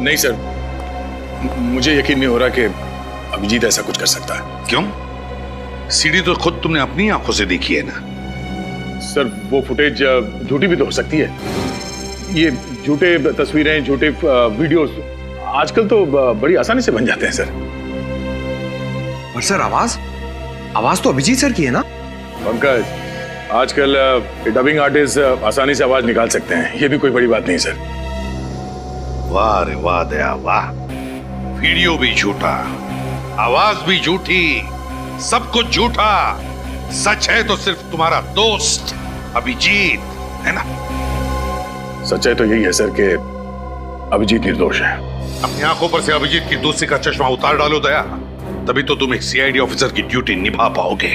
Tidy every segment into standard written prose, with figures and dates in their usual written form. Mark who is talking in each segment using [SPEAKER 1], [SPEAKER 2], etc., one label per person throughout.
[SPEAKER 1] नहीं सर, मुझे यकीन नहीं हो रहा कि अभिजीत ऐसा कुछ कर सकता है।
[SPEAKER 2] क्यों? सीडी तो खुद तुमने अपनी आंखों से देखी है ना।
[SPEAKER 1] सर वो फुटेज झूठी भी तो हो सकती है। ये झूठे तस्वीरें, झूठे वीडियोस आजकल तो बड़ी आसानी से बन जाते हैं सर।
[SPEAKER 3] पर सर आवाज तो अभिजीत सर की है ना?
[SPEAKER 1] पंकज, आजकल डबिंग आर्टिस्ट आसानी से आवाज निकाल सकते हैं, ये भी कोई बड़ी बात नहीं सर।
[SPEAKER 2] वाह रे वाह दया वाह, वीडियो भी झूठा, आवाज भी झूठी, सब कुछ झूठा। सच है तो सिर्फ तुम्हारा दोस्त अभिजीत, है ना?
[SPEAKER 1] सच्चाई तो यही है सर कि अभिजीत निर्दोष है।
[SPEAKER 2] अपनी आंखों पर से अभिजीत की दोस्ती का चश्मा उतार डालो दया, तभी तो तुम एक सीआईडी ऑफिसर की ड्यूटी निभा पाओगे।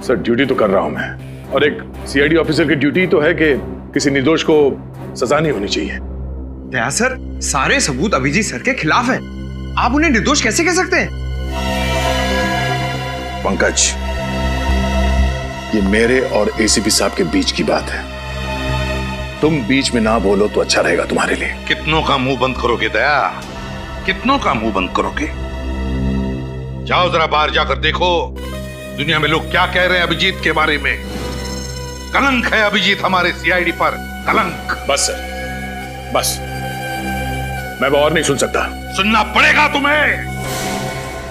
[SPEAKER 1] सर ड्यूटी तो कर रहा हूं मैं, और एक सीआईडी ऑफिसर की ड्यूटी तो है कि किसी निर्दोष को सजा नहीं होनी चाहिए।
[SPEAKER 3] दया सर, सारे सबूत अभिजीत सर के खिलाफ हैं। आप उन्हें निर्दोष कैसे कह सकते हैं?
[SPEAKER 1] पंकज, ये मेरे और एसीपी साहब के बीच की बात है। तुम बीच में ना बोलो तो अच्छा रहेगा तुम्हारे लिए।
[SPEAKER 2] कितनों का मुंह बंद करोगे दया, कितनों का मुंह बंद करोगे? जाओ जरा बाहर जाकर देखो दुनिया में लोग क्या कह रहे हैं अभिजीत के बारे में। कलंक है अभिजीत हमारे सीआईडी पर, कलंक।
[SPEAKER 1] बस सर, बस, मैं वो और नहीं सुन सकता।
[SPEAKER 2] सुनना पड़ेगा तुम्हें,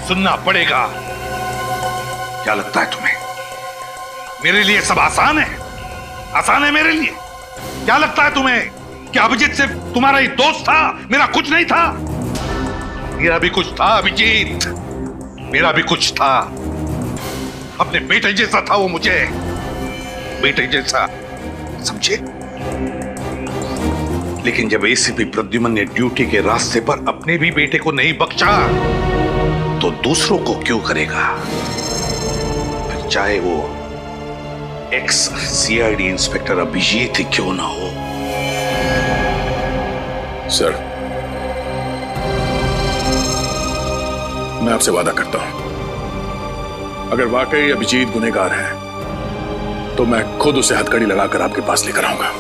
[SPEAKER 2] सुनना पड़ेगा। क्या लगता है तुम्हें मेरे लिए सब आसान है? आसान है मेरे लिए? क्या लगता है तुम्हें कि अभिजीत सिर्फ तुम्हारा ही दोस्त था, मेरा कुछ नहीं था? मेरा भी कुछ था अभिजीत, मेरा भी कुछ था। अपने बेटे जैसा था वो मुझे, बेटे जैसा, समझे? लेकिन जब एसीपी प्रद्युमन ने ड्यूटी के रास्ते पर अपने भी बेटे को नहीं बख्शा, तो दूसरों को क्यों करेगा? फिर चाहे वो एक्स सीआईडी इंस्पेक्टर अभिजीत ही क्यों ना हो।
[SPEAKER 1] सर, मैं आपसे वादा करता हूं, अगर वाकई अभिजीत गुनहगार है तो मैं खुद उसे हथकड़ी लगाकर आपके पास लेकर आऊंगा।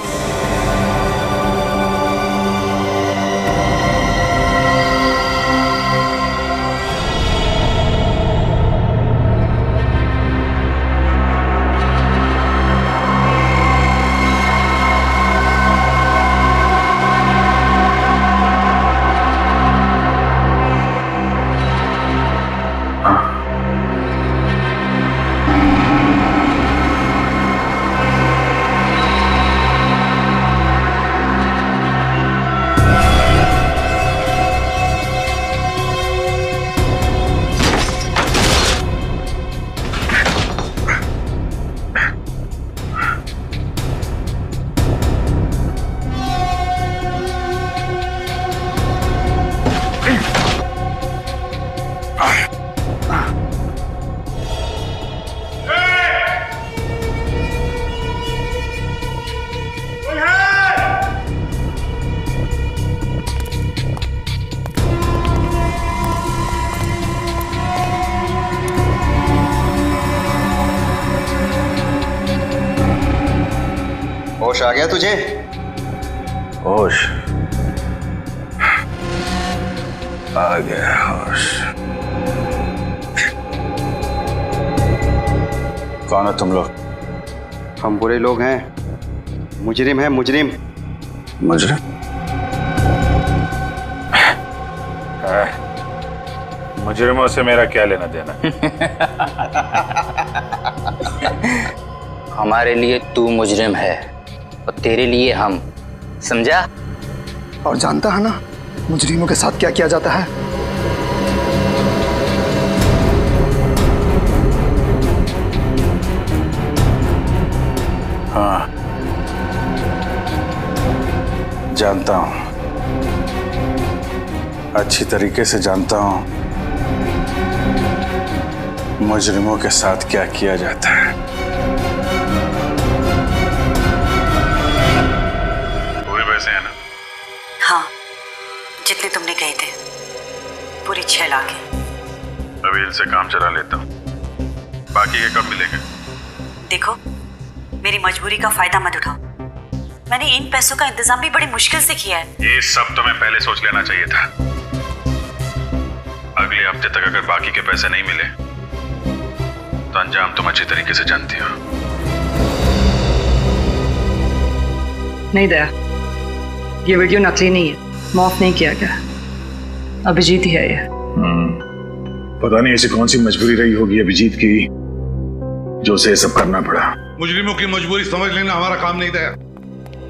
[SPEAKER 4] होश आ गया तुझे?
[SPEAKER 1] होश आ गया, होश। कौन हो तुम लोग?
[SPEAKER 4] हम बुरे लोग हैं, मुजरिम हैं, मुजरिम।
[SPEAKER 1] मुजरिम?
[SPEAKER 5] मुजरिमों से मेरा क्या लेना देना?
[SPEAKER 6] हमारे लिए तू मुजरिम है और तेरे लिए हम, समझा?
[SPEAKER 7] और जानता है ना मुजरिमों के साथ क्या किया जाता है?
[SPEAKER 5] हाँ, जानता हूं, अच्छी तरीके से जानता हूं मुजरिमों के साथ क्या किया जाता है। पूरे पैसे हैं ना?
[SPEAKER 8] हाँ, जितने तुमने कहे थे, पूरी 6 लाख है।
[SPEAKER 5] अभी इनसे काम चला लेता हूँ, बाकी के कब मिलेंगे?
[SPEAKER 8] देखो, मेरी मजबूरी का फायदा मत उठाओ। मैंने इन पैसों का इंतजाम भी बड़ी मुश्किल से किया है।
[SPEAKER 5] ये सब तुम्हें पहले सोच लेना चाहिए था। अगले हफ्ते तक अगर बाकी के पैसे नहीं मिले तो अंजाम तुम अच्छी तरीके से जानती हो।
[SPEAKER 9] नहीं दया, ये वीडियो नकली नहीं है, माफ नहीं किया गया। अभिजीत ही है ये।
[SPEAKER 1] पता नहीं ऐसी कौन सी मजबूरी रही होगी अभिजीत की जो उसे सब करना पड़ा।
[SPEAKER 2] मुजरिमों की मजबूरी समझ लेना हमारा काम नहीं था,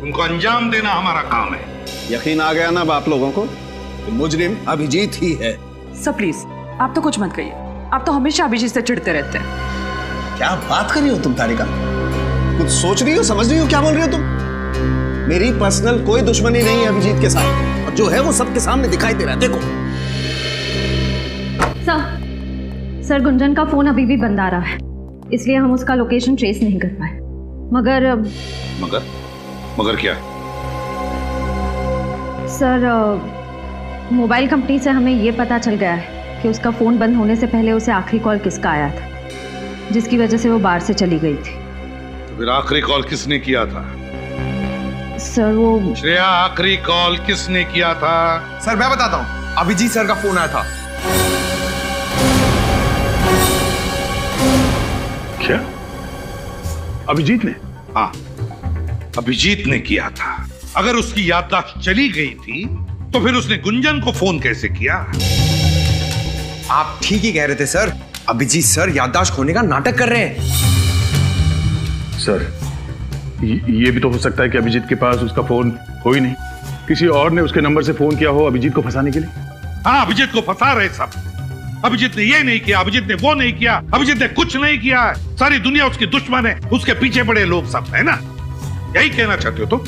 [SPEAKER 2] उनको अंजाम देना हमारा काम है।
[SPEAKER 10] यकीन आ गया ना अब आप लोगों को कि मुजरिम अभिजीत ही है।
[SPEAKER 9] सर प्लीज आप तो कुछ मत कहिए, आप तो हमेशा अभिजीत से चिढ़ते रहते हैं।
[SPEAKER 10] क्या बात कर रही हो तुम तारिका? कुछ सोच रही हो, समझ रही हो क्या बोल रही हो तुम? मेरी पर्सनल कोई दुश्मनी नहीं है अभिजीत के साथ, और जो है वो सबके सामने दिखाई दे रहा है। देखो
[SPEAKER 11] सर गुंजन का फोन अभी भी बंद आ रहा है, इसलिए हम उसका लोकेशन ट्रेस नहीं कर पाए।
[SPEAKER 2] मगर क्या?
[SPEAKER 11] सर मोबाइल कंपनी से हमें ये पता चल गया है कि उसका फोन बंद होने से पहले उसे आखिरी कॉल किसका आया था, जिसकी वजह से वो बाहर से चली गई थी।
[SPEAKER 2] तो फिर आखिरी कॉल किसने किया था?
[SPEAKER 11] सर वो
[SPEAKER 2] श्रेया, आखिरी कॉल किसने किया था?
[SPEAKER 3] सर मैं बताता हूँ, अभिजीत सर का फोन आया था।
[SPEAKER 1] क्या अभिजीत ने?
[SPEAKER 2] हाँ, अभिजीत ने किया था। अगर उसकी याददाश्त चली गई थी तो फिर उसने गुंजन को फोन कैसे किया?
[SPEAKER 3] आप ठीक ही कह रहे थे सर, अभिजीत सर याददाश्त खोने का नाटक कर रहे हैं।
[SPEAKER 1] सर ये भी तो हो सकता है कि अभिजीत के पास उसका फोन हो ही नहीं, किसी और ने उसके नंबर से फोन किया हो अभिजीत को फंसाने के लिए।
[SPEAKER 2] हाँ, अभिजीत को फंसा रहे सब। अभिजीत ने ये नहीं किया, अभिजीत ने वो नहीं किया, अभिजीत ने कुछ नहीं किया, सारी दुनिया उसकी दुश्मन है, उसके पीछे पड़े लोग सब, है ना? यही कहना चाहते हो तुम?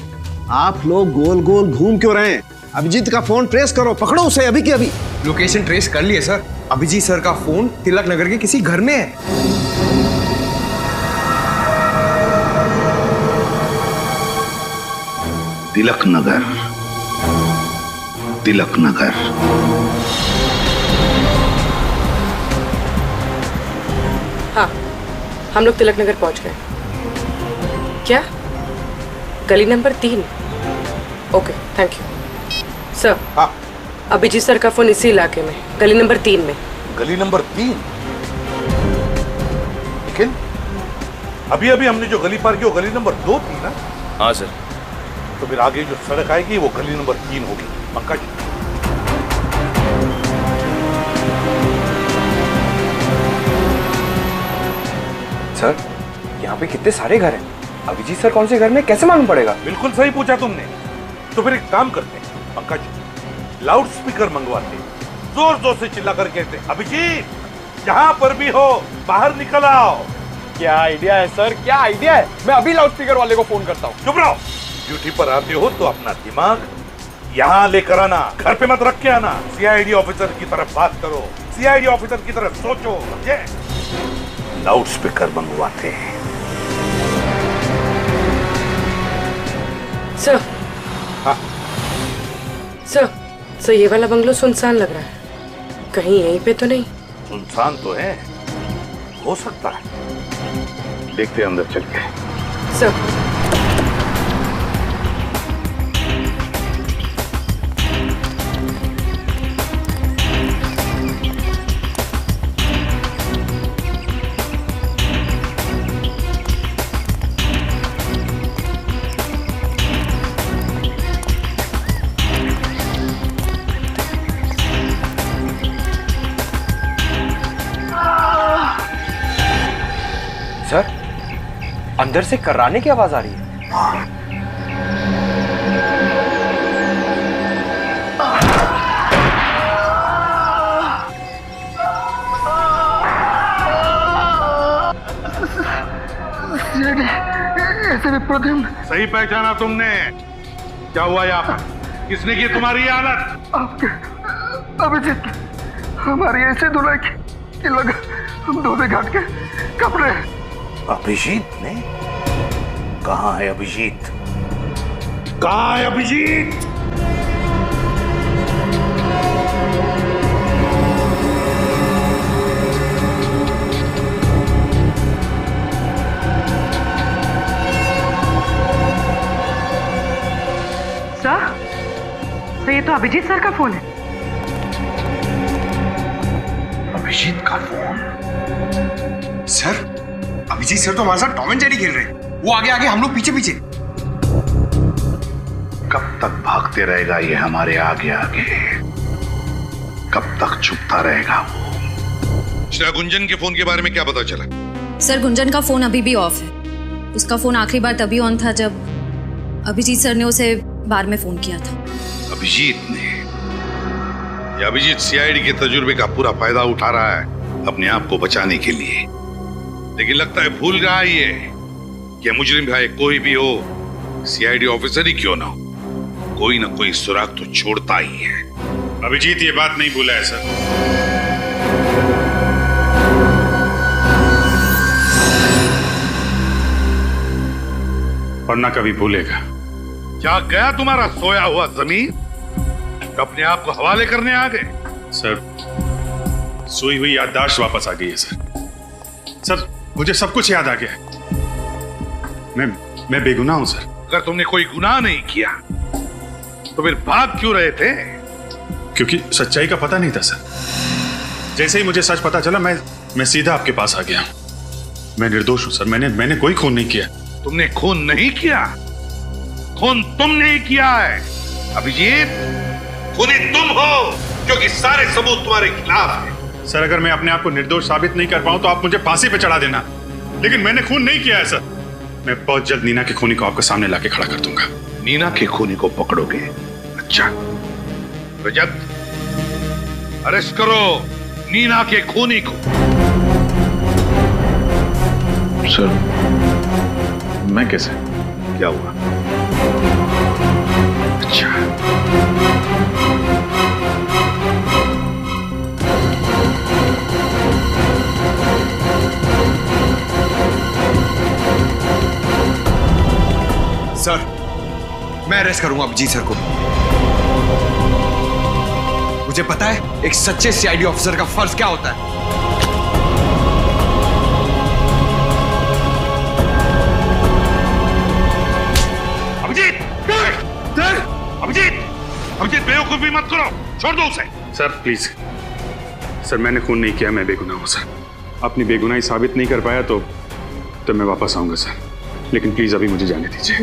[SPEAKER 10] आप लोग गोल गोल घूम क्यों रहे हैं? अभिजीत का फोन ट्रेस करो, पकड़ो उसे अभी के अभी।
[SPEAKER 3] लोकेशन ट्रेस कर लिए सर, अभिजीत सर का फोन तिलक नगर के किसी घर में है।
[SPEAKER 2] तिलक नगर, तिलक नगर।
[SPEAKER 9] हाँ, हम लोग तिलक नगर पहुंच गए। क्या? गली number 3? Okay, thank you sir.
[SPEAKER 2] हाँ,
[SPEAKER 9] अभिजीत सर का फोन इसी इलाके में, गली नंबर 3 में।
[SPEAKER 2] गली नंबर 3? लेकिन अभी अभी हमने जो गली पार की वो गली नंबर 2 थी ना?
[SPEAKER 5] हाँ सर।
[SPEAKER 2] तो फिर आगे जो सड़क आएगी वो गली नंबर 3 होगी, पंकज।
[SPEAKER 3] सर यहाँ पे कितने सारे घर हैं, अभिजीत सर कौन से घर में कैसे मालूम पड़ेगा?
[SPEAKER 2] बिल्कुल सही पूछा तुमने। तो फिर एक काम करते हैं पंकज, लाउड स्पीकर मंगवाते, जोर जोर से चिल्ला कर कहते, अभिजीत जहां पर भी हो बाहर निकल आओ।
[SPEAKER 3] क्या आइडिया है सर, क्या आइडिया है। मैं अभी लाउड स्पीकर वाले को फोन करता हूँ।
[SPEAKER 2] चुप रहो। ड्यूटी पर आते हो तो अपना दिमाग यहाँ लेकर आना, घर पे मत रख के आना। सीआईडी ऑफिसर की तरफ बात करो, सीआईडी ऑफिसर की तरफ सोचो, समझे? लाउड स्पीकर मंगवाते हैं।
[SPEAKER 9] सर।
[SPEAKER 2] हाँ
[SPEAKER 9] सर, ये वाला बंगलो सुनसान लग रहा है, कहीं यहीं पे तो नहीं?
[SPEAKER 2] सुनसान तो है, हो सकता है, देखते हैं अंदर चल के।
[SPEAKER 9] सर
[SPEAKER 3] सर अंदर से कर्राने की आवाज आ रही है।
[SPEAKER 7] ऐसे भी प्रथम
[SPEAKER 2] सही पहचाना तुमने। क्या हुआ यहाँ पर? किसने की तुम्हारी हालत?
[SPEAKER 7] आपके अभिजीत हमारी ऐसे धुलाई कि लगा हम धोबे घाट के कपड़े।
[SPEAKER 2] अभिजीत ने? कहाँ है अभिजीत? कहाँ है अभिजीत?
[SPEAKER 9] तो ये तो अभिजीत सर का फोन है।
[SPEAKER 2] अभिजीत का फोन?
[SPEAKER 3] सर, अभिजीत सर तो हमारे साथ टॉम एंड जेरी खेल रहे हैं। वो आगे आगे, हम लोग पीछे पीछे।
[SPEAKER 2] कब तक भागते रहेगा ये हमारे आगे आगे? कब तक छुपता रहेगा वो?
[SPEAKER 12] श्रेया, गुंजन के फोन के बारे में क्या पता चला?
[SPEAKER 11] सर, गुंजन का फोन अभी भी ऑफ है। उसका फोन आखिरी बार तभी ऑन था जब अभिजीत सर ने उसे बार में फोन किया था।
[SPEAKER 12] अभिजीत ने? या अभिजीत सीआईडी के तजुर्बे का पूरा फायदा उठा रहा है अपने आप को बचाने के लिए। लेकिन लगता है भूल रहा है ये कि मुजरिम भाई कोई भी हो, सीआईडी ऑफिसर ही क्यों ना हो, कोई ना कोई सुराग तो छोड़ता ही है।
[SPEAKER 5] अभिजीत ये बात नहीं भूला है सर। और ना कभी भूलेगा।
[SPEAKER 12] क्या गया तुम्हारा सोया हुआ जमीन? अपने आप को हवाले करने आ गए?
[SPEAKER 5] सर, सोई हुई याददाश्त वापस आ गई है सर। सर, मुझे सब कुछ याद आ गया है। मैं बेगुनाह हूं सर।
[SPEAKER 12] अगर तुमने कोई गुनाह नहीं किया तो फिर भाग क्यों रहे थे?
[SPEAKER 5] क्योंकि सच्चाई का पता नहीं था सर। जैसे ही मुझे सच पता चला मैं सीधा आपके पास आ गया। मैं निर्दोष हूं सर। मैंने कोई खून नहीं किया।
[SPEAKER 12] तुमने खून नहीं किया? खून तुमने ही किया है अभिजीत। खूनी तुम हो, क्योंकि सारे सबूत तुम्हारे खिलाफ हैं।
[SPEAKER 5] सर, अगर मैं अपने आप को निर्दोष साबित नहीं कर पाऊं तो आप मुझे फांसी पे चढ़ा देना, लेकिन मैंने खून नहीं किया है सर। मैं बहुत जल्द नीना के खूनी को आपके सामने लाके खड़ा कर दूंगा।
[SPEAKER 12] नीना के खूनी को पकड़ोगे? अच्छा, रजत, अरेस्ट करो नीना के खूनी को।
[SPEAKER 1] सर, मैं कैसे?
[SPEAKER 12] क्या हुआ? अच्छा,
[SPEAKER 3] सर, मैं अरेस्ट करूंगा अभिजीत सर को। मुझे पता है एक सच्चे सीआईडी ऑफिसर का फर्ज क्या होता है।
[SPEAKER 12] अभिजीत! सर! अभिजीत, बेवकूफी मत करो, छोड़ दो उसे।
[SPEAKER 5] सर प्लीज, सर मैंने खून नहीं किया, मैं बेगुनाह हूं सर। अपनी बेगुनाही साबित नहीं कर पाया तो मैं वापस आऊंगा सर, लेकिन प्लीज अभी मुझे जाने दीजिए।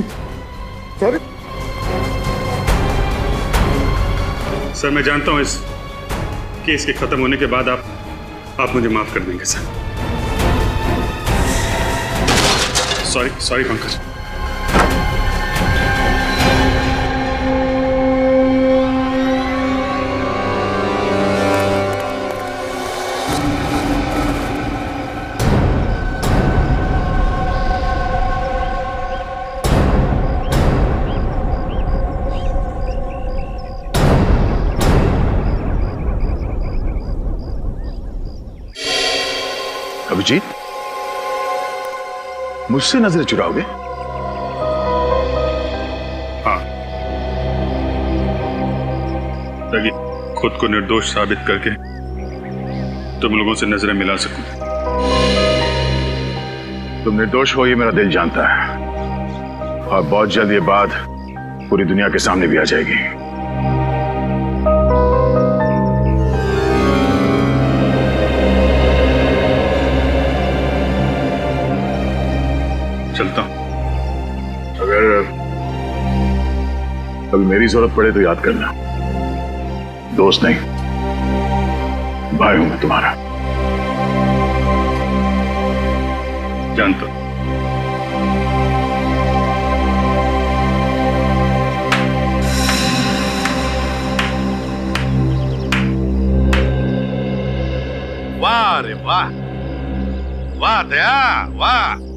[SPEAKER 5] सर, मैं जानता हूं इस केस के खत्म होने के बाद आप मुझे माफ कर देंगे सर। सॉरी पंकज।
[SPEAKER 1] अभिजीत, मुझसे नजरें चुराओगे?
[SPEAKER 5] हाँ, ताकि खुद को निर्दोष साबित करके तुम लोगों से नजरें मिला सकूं।
[SPEAKER 1] तुम निर्दोष हो ये मेरा दिल जानता है, और बहुत जल्द ये बात पूरी दुनिया के सामने भी आ जाएगी।
[SPEAKER 5] चलता हूं।
[SPEAKER 1] अगर कभी मेरी जरूरत पड़े तो याद करना, दोस्त नहीं भाई हूं मैं तुम्हारा।
[SPEAKER 5] जानता हूं।
[SPEAKER 12] वाह रे वाह, वाह दया वाह।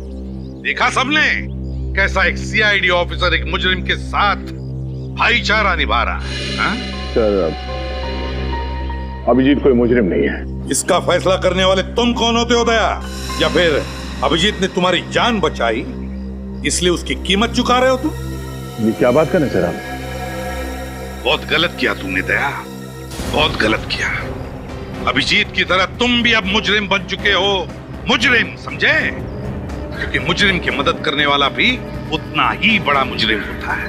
[SPEAKER 12] देखा सबने कैसा एक सीआईडी ऑफिसर एक मुजरिम के साथ भाईचारा निभा रहा है?
[SPEAKER 1] सर, अभिजीत कोई मुजरिम नहीं है।
[SPEAKER 12] इसका फैसला करने वाले तुम कौन होते हो दया? या फिर अभिजीत ने तुम्हारी जान बचाई इसलिए उसकी कीमत चुका रहे हो तुम?
[SPEAKER 1] ये क्या बात कर रहे सर आप?
[SPEAKER 12] बहुत गलत किया तुमने दया, बहुत गलत किया। अभिजीत की तरह तुम भी अब मुजरिम बन चुके हो। मुजरिम, समझे? क्योंकि मुजरिम की मदद करने वाला भी उतना ही बड़ा मुजरिम होता है।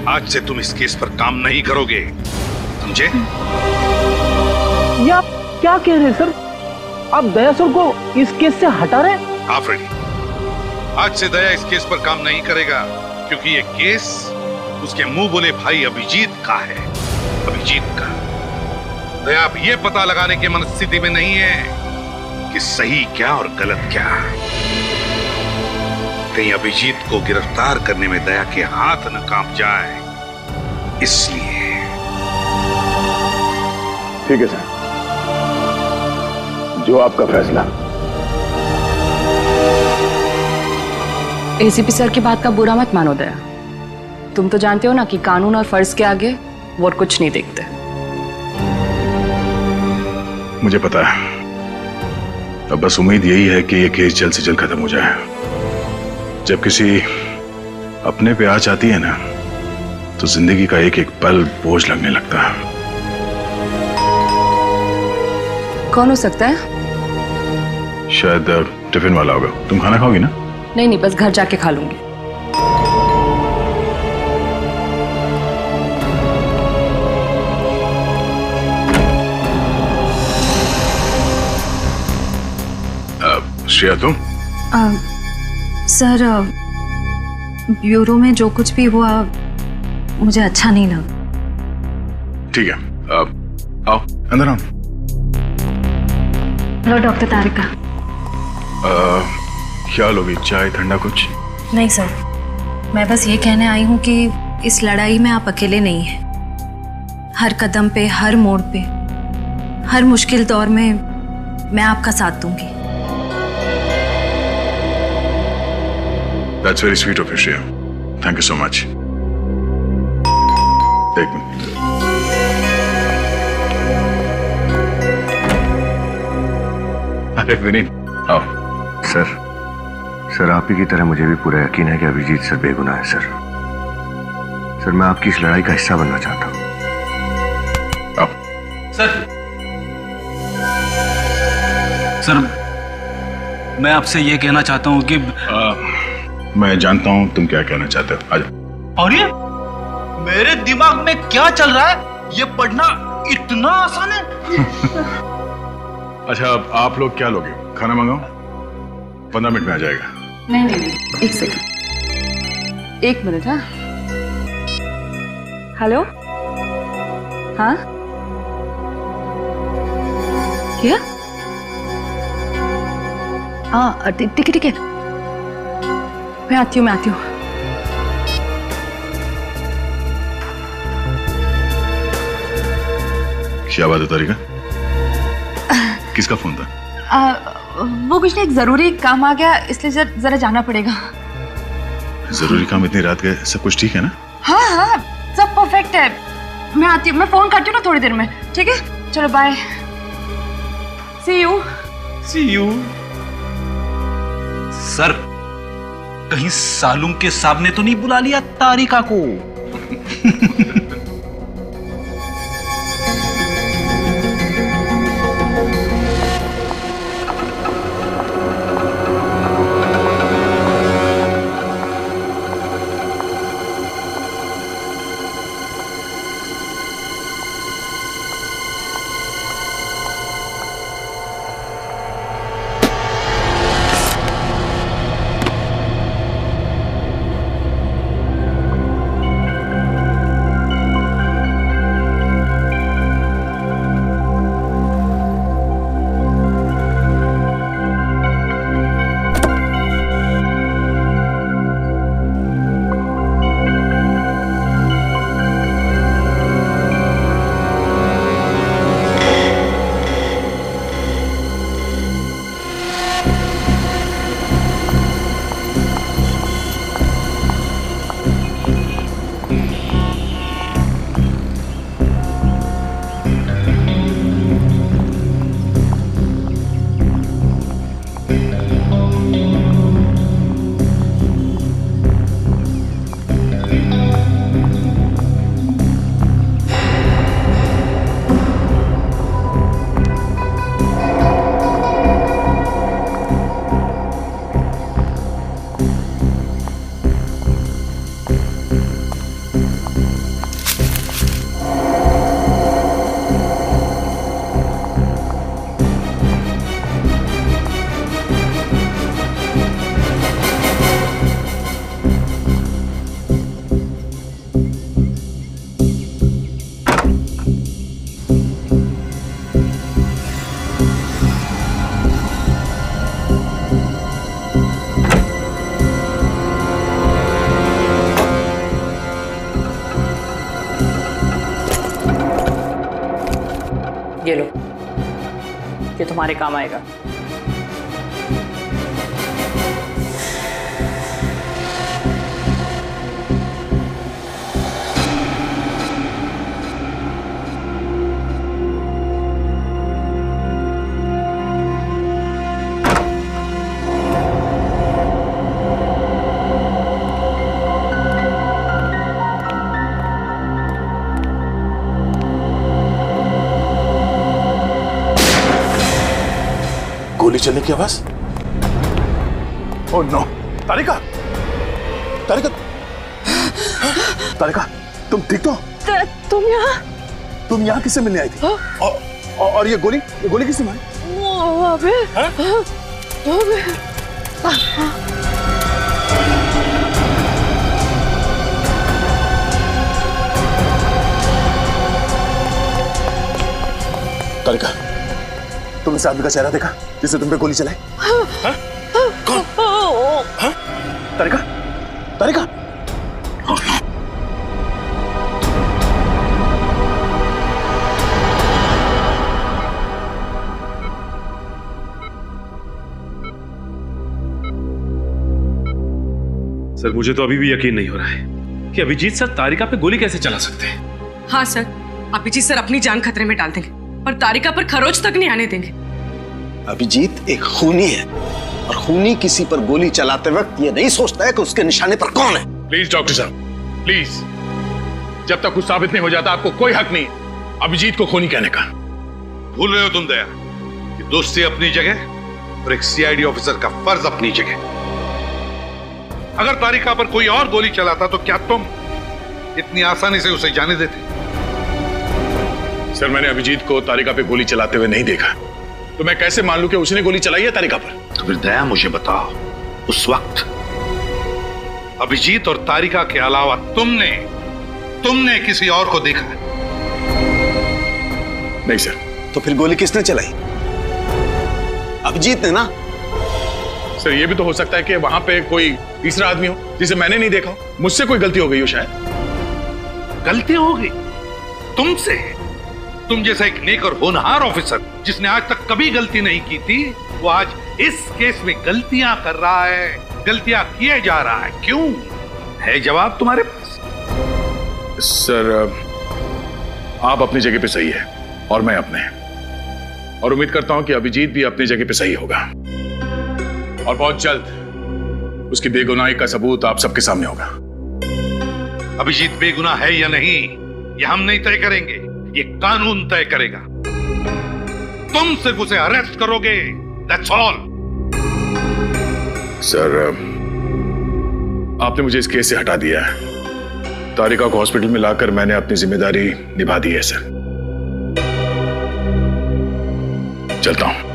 [SPEAKER 12] आज से तुम इस केस पर काम नहीं करोगे, समझे?
[SPEAKER 13] ये आप क्या कह रहे हैं सर? आप दया सर को इस केस से हटा रहे हैं?
[SPEAKER 12] आफरीदी, आज से दया इस केस पर काम नहीं करेगा, क्योंकि ये केस उसके मुंह बोले भाई अभिजीत का है। अभिजीत का। दया अब ये पता लगाने की मनस्थिति में नहीं है कि सही क्या और गलत क्या। कहीं अभिजीत को गिरफ्तार करने में दया के हाथ न कांप जाए, इसलिए।
[SPEAKER 1] ठीक है सर, जो आपका फैसला।
[SPEAKER 14] एसीपी सर की बात का बुरा मत मानो दया। तुम तो जानते हो ना कि कानून और फर्ज के आगे वो कुछ नहीं देखते।
[SPEAKER 1] मुझे पता है। अब बस उम्मीद यही है कि ये केस जल्द से जल्द खत्म हो जाए। जब किसी अपने पे आँच आती है ना, तो जिंदगी का एक एक पल बोझ लगने लगता है।
[SPEAKER 14] कौन हो सकता है?
[SPEAKER 1] शायद टिफिन वाला होगा। तुम खाना खाओगी ना?
[SPEAKER 14] नहीं, बस घर जाके खा लूंगी।
[SPEAKER 1] श्रेया तुम?
[SPEAKER 11] सर, ब्यूरो में जो कुछ भी हुआ मुझे अच्छा नहीं लगा।
[SPEAKER 1] ठीक है, आओ अंदर आओ।
[SPEAKER 11] हेलो डॉक्टर तारिका।
[SPEAKER 1] क्या लोगी? चाय, ठंडा कुछ?
[SPEAKER 11] नहीं सर, मैं बस ये कहने आई हूँ कि इस लड़ाई में आप अकेले नहीं हैं। हर कदम पे, हर मोड़ पे, हर मुश्किल दौर में मैं आपका साथ दूंगी।
[SPEAKER 1] That's very sweet of you, Shreya. Thank you so much. एक मिनट। अरे विनीत, आओ।
[SPEAKER 15] सर आप ही की तरह मुझे भी पूरा यकीन है कि अभिजीत सर बेगुनाह है। सर मैं आपकी इस लड़ाई का हिस्सा बनना चाहता हूँ।
[SPEAKER 1] आओ।
[SPEAKER 16] सर मैं आपसे ये कहना चाहता हूँ कि
[SPEAKER 1] मैं जानता हूँ तुम क्या कहना चाहते हो। आजा।
[SPEAKER 16] और ये मेरे दिमाग में क्या चल रहा है? ये पढ़ना इतना आसान है?
[SPEAKER 1] अच्छा, अब आप लोग क्या लोगे? खाना मंगाओ? 15 मिनट में आ जाएगा।
[SPEAKER 14] नहीं, एक सेकंड, 1 मिनट। हाँ, हेलो। हाँ, क्या? हाँ ठीक है, मैं आती हूँ।
[SPEAKER 1] क्या बात है तारिका? किसका फोन था?
[SPEAKER 14] वो कुछ नहीं, एक जरूरी काम आ गया, इसलिए जरा जाना पड़ेगा।
[SPEAKER 1] जरूरी काम? इतनी रात गए? सब कुछ ठीक है ना?
[SPEAKER 14] हाँ, सब परफेक्ट है। मैं आती हूँ, मैं फोन करती हूँ ना थोड़ी देर में। ठीक है, चलो बाय। C you.
[SPEAKER 16] सर कहीं सालूम के साहब ने तो नहीं बुला लिया तारिका को?
[SPEAKER 17] तुम्हारे काम आएगा।
[SPEAKER 18] गोली चलने की आवाज। ओह नो, तारिका, तारिका, तारिका, तुम ठीक तो? तुम यहाँ किससे मिलने आई थी? और ये गोली किसने मारी? तारिका, तुम इस आदमी का चेहरा देखा जिसने तुम पे गोली चलाई? कौन? हाँ? तारिका, तारिका,
[SPEAKER 5] सर मुझे तो अभी भी यकीन नहीं हो रहा है कि अभिजीत सर तारिका पे गोली कैसे चला सकते हैं।
[SPEAKER 9] हाँ सर, अभिजीत सर अपनी जान खतरे में डाल देंगे और तारिका पर खरोच तक नहीं आने देंगे।
[SPEAKER 10] अभिजीत एक खूनी है और खूनी किसी पर गोली चलाते वक्त ये नहीं सोचता है कि उसके निशाने पर कौन है।
[SPEAKER 1] प्लीज डॉक्टर साहब, प्लीज, जब तक कुछ साबित नहीं हो जाता आपको कोई हक नहीं अभिजीत को खूनी कहने का।
[SPEAKER 12] भूल रहे हो तुम दया कि दोस्ती अपनी जगह और एक सीआईडी ऑफिसर का फर्ज अपनी जगह। अगर तारिका पर कोई और गोली चलाता तो क्या तुम इतनी आसानी से उसे जाने देते?
[SPEAKER 1] सर मैंने अभिजीत को तारिका पे गोली चलाते हुए नहीं देखा, तो मैं कैसे मान लूं कि उसने गोली चलाई है तारिका पर?
[SPEAKER 12] तो फिर दया मुझे बताओ, उस वक्त अभिजीत और तारिका के अलावा तुमने किसी और को देखा?
[SPEAKER 1] नहीं सर।
[SPEAKER 10] तो फिर गोली किसने चलाई? अभिजीत ने ना।
[SPEAKER 1] सर ये भी तो हो सकता है कि वहां पे कोई तीसरा आदमी हो जिसे मैंने नहीं देखा, मुझसे कोई गलती हो गई हो शायद।
[SPEAKER 12] गलती हो गई तुमसे? तुम जैसा एक नेक और होनहार ऑफिसर जिसने आज तक कभी गलती नहीं की थी, वो आज इस केस में गलतियां कर रहा है, गलतियां किए जा रहा है। क्यों? है जवाब तुम्हारे पास?
[SPEAKER 1] सर आप अपनी जगह पे सही है और मैं अपने, और उम्मीद करता हूं कि अभिजीत भी अपनी जगह पे सही होगा और बहुत जल्द उसकी बेगुनाही का सबूत आप सबके सामने होगा।
[SPEAKER 12] अभिजीत बेगुनाह है या नहीं ये हम नहीं तय करेंगे, ये कानून तय करेगा। तुम सिर्फ उसे अरेस्ट करोगे, दैट्स ऑल।
[SPEAKER 1] सर आपने मुझे इस केस से हटा दिया है, तारिका को हॉस्पिटल में लाकर मैंने अपनी जिम्मेदारी निभा दी है सर। चलता हूं।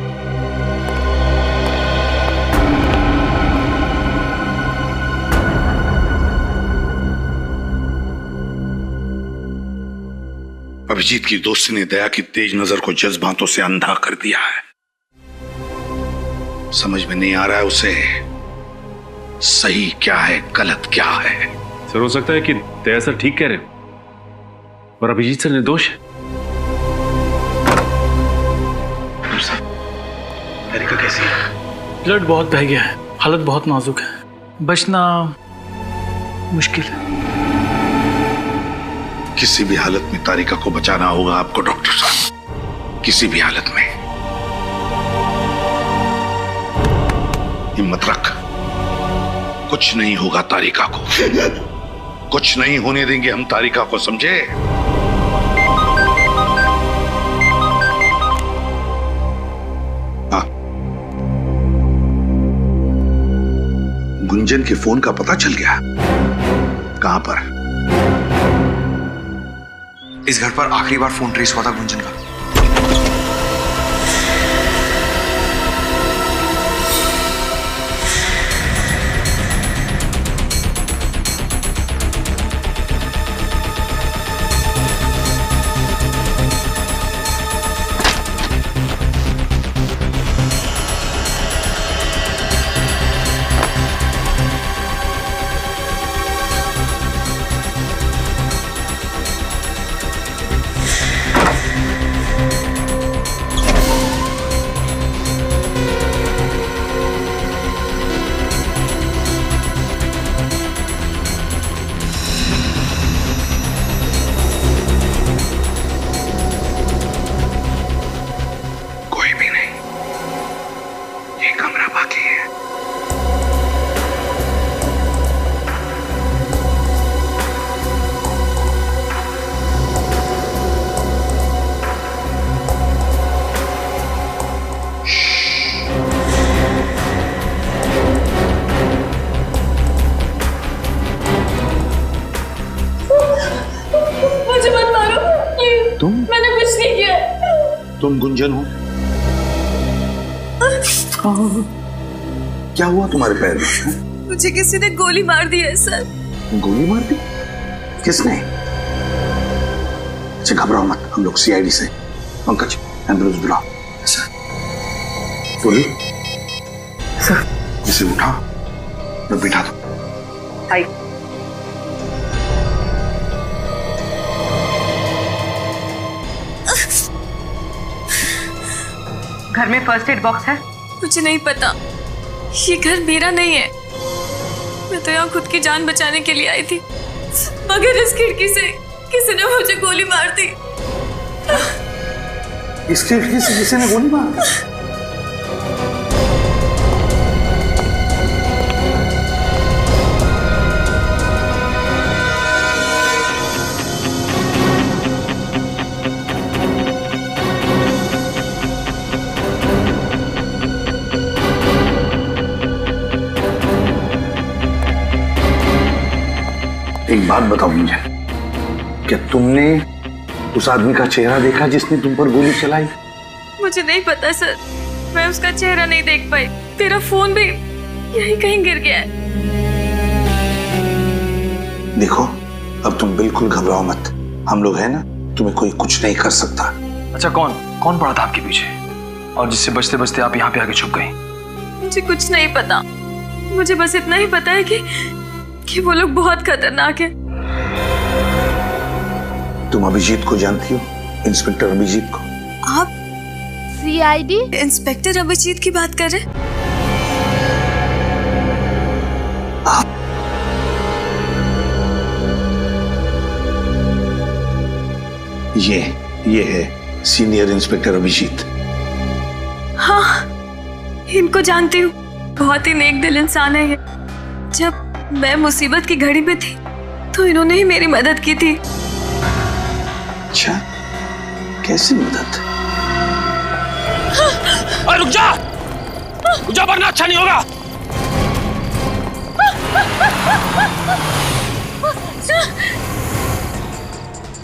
[SPEAKER 12] अभिजीत की दोस्ती ने दया की तेज नजर को जज्बातों से अंधा कर दिया है। समझ में नहीं आ रहा है उसे सही क्या है गलत क्या है।
[SPEAKER 5] सर हो सकता है कि दया सर ठीक कह रहे हो और अभिजीत सर निर्दोष है।
[SPEAKER 18] तारिका कैसी है?
[SPEAKER 13] ब्लड बहुत बह गया है, हालत बहुत नाजुक है, बचना मुश्किल है।
[SPEAKER 12] किसी भी हालत में तारिका को बचाना होगा आपको डॉक्टर साहब, किसी भी हालत में। हिम्मत रख, कुछ नहीं होगा तारिका को, कुछ नहीं होने देंगे हम तारिका को, समझे? हाँ, गुंजन के फोन का पता चल गया? कहां पर?
[SPEAKER 3] इस घर पर आखिरी बार फोन ट्रेस हुआ था गुंजन का।
[SPEAKER 14] मैंने कुछ नहीं किया।
[SPEAKER 18] तुम गुंजन हो? क्या हुआ तुम्हारे पैर में?
[SPEAKER 14] मुझे किसी ने गोली मार दी है सर।
[SPEAKER 18] गोली मार दी? किसने? अच्छा घबराओ मत, हम लोग सीआईडी से। पंकज एम्बुलेंस बुलाओ। बोली सर, इसे उठा और बिठा दो।
[SPEAKER 9] आई। घर में फर्स्ट एड बॉक्स है?
[SPEAKER 14] मुझे नहीं पता, ये घर मेरा नहीं है। मैं तो यहाँ खुद की जान बचाने के लिए आई थी, मगर इस खिड़की से किसी ने मुझे गोली मार दी।
[SPEAKER 18] इस खिड़की से किसी ने गोली मार दी? एक बात बताओ मुझे, क्या तुमने उस आदमी का चेहरा देखा जिसने तुम पर गोली चलाई?
[SPEAKER 14] मुझे नहीं पता सर, मैं उसका चेहरा नहीं देख पाई। तेरा फोन भी यहीं कहीं गिर गया है।
[SPEAKER 18] देखो अब तुम बिल्कुल घबराओ मत, हम लोग है ना, तुम्हें कोई कुछ नहीं कर सकता।
[SPEAKER 17] अच्छा कौन पड़ा था आपके पीछे और जिससे बचते बचते आप यहाँ पे आके छुप गई?
[SPEAKER 14] मुझे कुछ नहीं पता, मुझे बस इतना ही पता है कि वो लोग बहुत खतरनाक है।
[SPEAKER 18] तुम अभिजीत को जानती हो? इंस्पेक्टर अभिजीत को?
[SPEAKER 14] आप सीआईडी इंस्पेक्टर अभिजीत की बात कर रहे हैं?
[SPEAKER 18] ये है सीनियर इंस्पेक्टर अभिजीत।
[SPEAKER 14] हाँ, इनको जानती हूँ, बहुत ही नेक दिल इंसान है ये। जब मैं मुसीबत की घड़ी में थी तो इन्होंने ही मेरी मदद की थी।
[SPEAKER 18] अच्छा, कैसी मदद?
[SPEAKER 16] रुक जा वरना अच्छा नहीं होगा।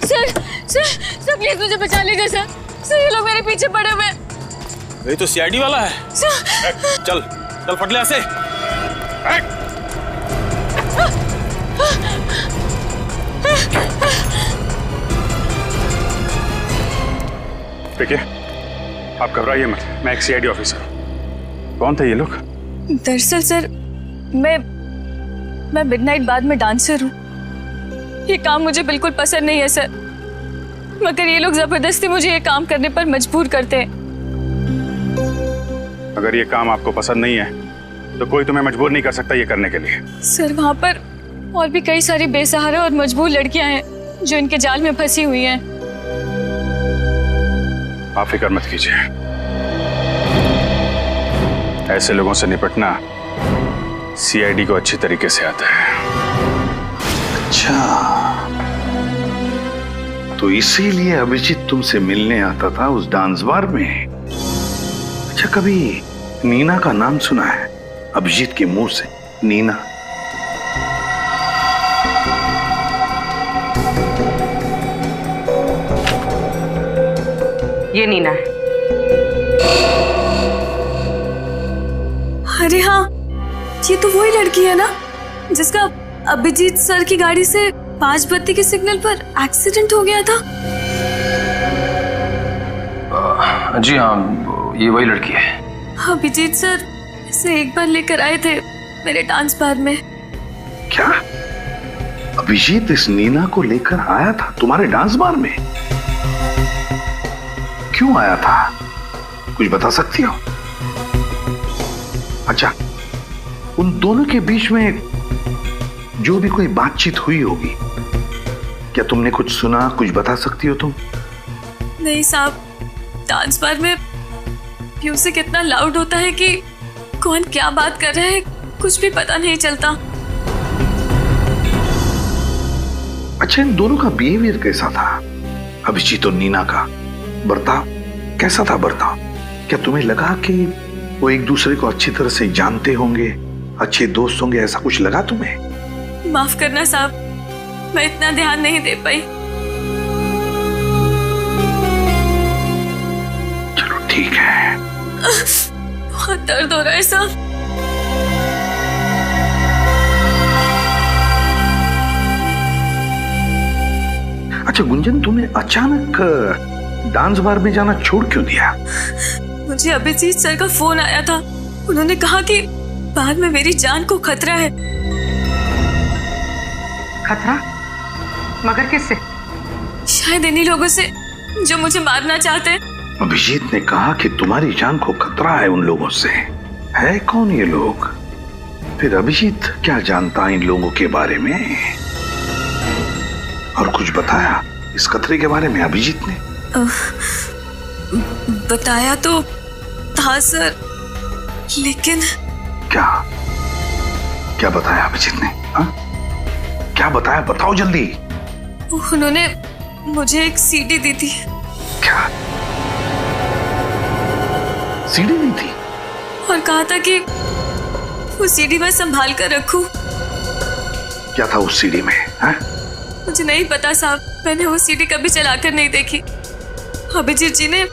[SPEAKER 14] सर प्लीज मुझे बचा लीजिए सर, ये लोग मेरे पीछे पड़े हुए।
[SPEAKER 16] ये तो सीआईडी वाला है। चल फट ले ऐसे।
[SPEAKER 5] देखिए, आप घबराइए मत, मैं एक सीआईडी ऑफिसर हूं। कौन थे ये लोग?
[SPEAKER 14] दरअसल सर, मैं मिडनाइट बाद में डांसर हूँ। ये काम मुझे बिल्कुल पसंद नहीं है सर, मगर ये लोग जबरदस्ती मुझे ये काम करने पर मजबूर करते हैं।
[SPEAKER 5] अगर ये काम आपको पसंद नहीं है तो कोई तुम्हें मजबूर नहीं कर सकता ये करने के लिए।
[SPEAKER 14] सर वहाँ पर और भी कई सारी बेसहारा और मजबूर लड़कियां हैं जो इनके जाल में फंसी हुई हैं।
[SPEAKER 5] आप फिक्र मत कीजिए, ऐसे लोगों से निपटना सीआईडी को अच्छी तरीके से आता है।
[SPEAKER 12] अच्छा, तो इसीलिए अभिजीत तुमसे मिलने आता था उस डांस बार में। अच्छा, कभी नीना का नाम सुना है? अभिजीत के मुंह से नीना।
[SPEAKER 9] ये नीना है।
[SPEAKER 14] अरे हाँ, ये तो वही लड़की है ना जिसका अभिजीत सर की गाड़ी से 5 बत्ती के सिग्नल पर एक्सीडेंट हो गया था।
[SPEAKER 17] जी हाँ, ये वही लड़की है।
[SPEAKER 14] अभिजीत सर इसे एक बार लेकर आए थे मेरे डांस बार में।
[SPEAKER 12] क्या अभिजीत इस नीना को लेकर आया था तुम्हारे डांस बार में? क्यों आया था, कुछ बता सकती हो? अच्छा, उन दोनों के बीच में जो भी कोई बातचीत हुई होगी, क्या तुमने कुछ सुना, कुछ बता सकती हो तुम?
[SPEAKER 14] नहीं साहब, डांस बार में म्यूजिक इतना लाउड होता है कि कौन क्या बात कर रहा है कुछ भी पता नहीं चलता।
[SPEAKER 12] अच्छा, इन दोनों का बिहेवियर कैसा था? अभिजीत और नीना का बर्ताव कैसा था? बर्ताव क्या तुम्हें लगा कि वो एक दूसरे को अच्छी तरह से जानते होंगे, अच्छे दोस्त होंगे, ऐसा कुछ लगा तुम्हें?
[SPEAKER 14] माफ करना साहब, मैं इतना ध्यान नहीं दे पाई।
[SPEAKER 12] ठीक है।
[SPEAKER 14] बहुत दर्द हो रहा है साहब।
[SPEAKER 12] अच्छा गुंजन, तूने अचानक डांस बार में जाना छोड़ क्यों दिया?
[SPEAKER 14] मुझे अभिजीत सर का फोन आया था। उन्होंने कहा कि बाद में मेरी जान को खतरा है।
[SPEAKER 9] खतरा? मगर किससे?
[SPEAKER 14] शायद इन्हीं लोगों से जो मुझे मारना चाहते हैं।
[SPEAKER 12] अभिजीत ने कहा कि तुम्हारी जान को खतरा है उन लोगों से। है कौन ये लोग? फिर अभिजीत क्या जानता इन लोगों के बारे में? और कुछ बताया इस खतरे के बारे में अभिजीत ने?
[SPEAKER 14] बताया तो था सर, लेकिन
[SPEAKER 12] क्या क्या बताया अभिजीत ने? हा? क्या बताया, बताओ जल्दी।
[SPEAKER 14] उन्होंने मुझे एक सीडी दी थी।
[SPEAKER 12] क्या सीडी दी थी?
[SPEAKER 14] और कहा था कि वो सीडी मैं संभाल कर रखूं।
[SPEAKER 12] क्या था उस सीडी में? हा?
[SPEAKER 14] मुझे नहीं पता साहब, मैंने वो सीडी कभी चलाकर नहीं देखी। अभिजीत जी ने